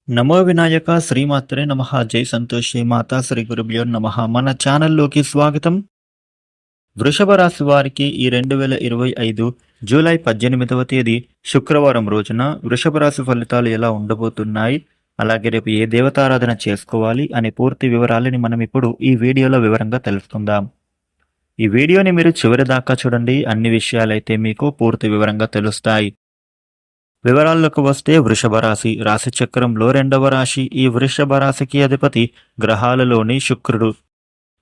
నమో వినాయక శ్రీమాత్రే నమః. జై సంతోషి మాతా శ్రీ గురుభ్యో నమః. మన ఛానల్లోకి స్వాగతం. వృషభ రాశి వారికి ఈ 2025 జూలై 18వ తేదీ శుక్రవారం రోజున వృషభ రాశి ఫలితాలు ఎలా ఉండబోతున్నాయి, అలాగే రేపు ఏ దేవతారాధన చేసుకోవాలి అనే పూర్తి వివరాలని మనం ఇప్పుడు ఈ వీడియోలో వివరంగా తెలుసుకుందాం. ఈ వీడియోని మీరు చివరి దాకా చూడండి, అన్ని విషయాలైతే మీకు పూర్తి వివరంగా తెలుస్తాయి. వివరాల్లోకి వస్తే వృషభ రాశి రాశి చక్రంలో రెండవ రాశి. ఈ వృషభ రాశికి అధిపతి గ్రహాలలోని శుక్రుడు.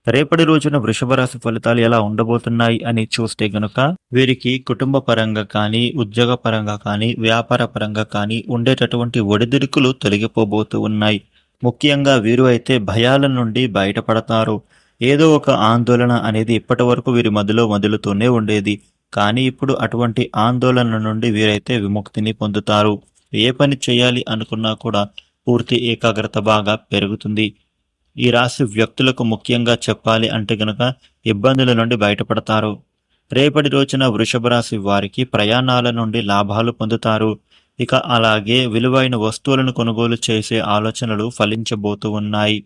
రేపటి రోజున వృషభ రాశి ఫలితాలు ఎలా ఉండబోతున్నాయి అని చూస్తే గనుక వీరికి కుటుంబ పరంగా కానీ, ఉద్యోగ పరంగా కానీ, వ్యాపార పరంగా కానీ ఉండేటటువంటి ఒడిదుడుకులు తొలగిపోబోతూ ఉన్నాయి. ముఖ్యంగా వీరు అయితే భయాల నుండి బయటపడతారు. ఏదో ఒక ఆందోళన అనేది ఇప్పటి వరకు వీరి మధ్యలో మొదలుతూనే ఉండేది. కానీ ఇప్పుడు అటువంటి ఆందోళన నుండి వీరైతే విముక్తిని పొందుతారు. ఏ పని చేయాలి అనుకున్నా కూడా పూర్తి ఏకాగ్రత బాగా పెరుగుతుంది. ఈ రాశి వ్యక్తులకు ముఖ్యంగా చెప్పాలి అంటే గనక ఇబ్బందుల నుండి బయటపడతారు. రేపటి రోజున వృషభ రాశి వారికి ప్రయాణాల నుండి లాభాలు పొందుతారు. ఇక అలాగే విలువైన వస్తువులను కొనుగోలు చేసే ఆలోచనలు ఫలించబోతూ ఉన్నాయి.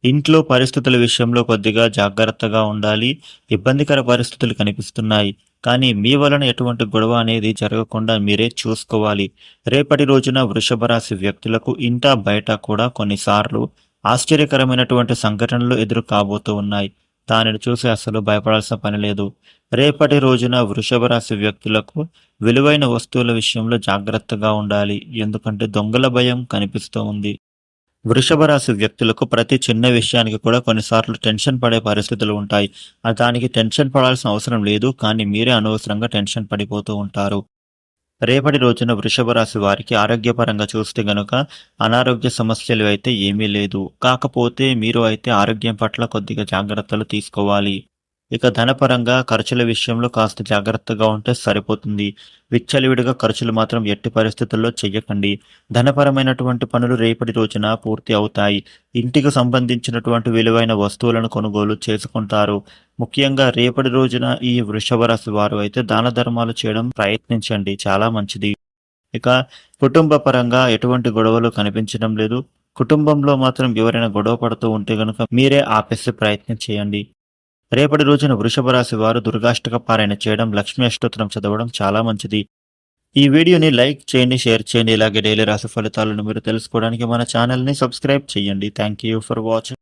ఇంట్లో పరిస్థితుల విషయంలో కొద్దిగా జాగ్రత్తగా ఉండాలి. ఇబ్బందికర పరిస్థితులు కనిపిస్తున్నాయి. కానీ మీ వలన ఎటువంటి గొడవ అనేది జరగకుండా మీరే చూసుకోవాలి. రేపటి రోజున వృషభ రాశి వ్యక్తులకు ఇంటా బయట కూడా కొన్నిసార్లు ఆశ్చర్యకరమైనటువంటి సంఘటనలు ఎదురు కాబోతూ ఉన్నాయి. దానిని చూసి అసలు భయపడాల్సిన పని లేదు. రేపటి రోజున వృషభ రాశి వ్యక్తులకు విలువైన వస్తువుల విషయంలో జాగ్రత్తగా ఉండాలి. ఎందుకంటే దొంగల భయం కనిపిస్తూ ఉంది. వృషభ రాశి వ్యక్తులకు ప్రతి చిన్న విషయానికి కూడా కొన్నిసార్లు టెన్షన్ పడే పరిస్థితులు ఉంటాయి. దానికి టెన్షన్ పడాల్సిన అవసరం లేదు, కానీ మీరే అనవసరంగా టెన్షన్ పడిపోతూ ఉంటారు. రేపటి రోజున వృషభ రాశి వారికి ఆరోగ్యపరంగా చూస్తే గనుక అనారోగ్య సమస్యలు అయితే ఏమీ లేదు. కాకపోతే మీరు అయితే ఆరోగ్యం పట్ల కొద్దిగా జాగ్రత్తలు తీసుకోవాలి. ఇక ధనపరంగా ఖర్చుల విషయంలో కాస్త జాగ్రత్తగా ఉంటే సరిపోతుంది. విచ్చలవిడిగా ఖర్చులు మాత్రం ఎట్టి పరిస్థితుల్లో చెయ్యకండి. ధనపరమైనటువంటి పనులు రేపటి రోజున పూర్తి అవుతాయి. ఇంటికి సంబంధించినటువంటి విలువైన వస్తువులను కొనుగోలు చేసుకుంటారు. ముఖ్యంగా రేపటి రోజున ఈ వృషభ రాశి వారు అయితే దాన ధర్మాలు చేయడం ప్రయత్నించండి, చాలా మంచిది. ఇక కుటుంబ పరంగా ఎటువంటి గొడవలు కనిపించడం లేదు. కుటుంబంలో మాత్రం ఎవరైనా గొడవ పడుతూ ఉంటే గనుక మీరే ఆపేసే ప్రయత్నం చేయండి. రేపటి రోజున వృషభ రాశి వారు దుర్గాష్టక పారాయణ చేయడం, లక్ష్మీ అష్టోత్తరం చదవడం చాలా మంచిది. ఈ వీడియోని లైక్ చేయండి, షేర్ చేయండి. ఇలాగే డైలీ రాశి ఫలితాలను మీరు తెలుసుకోవడానికి మన ఛానల్ని సబ్స్క్రైబ్ చేయండి. Thank you for watching.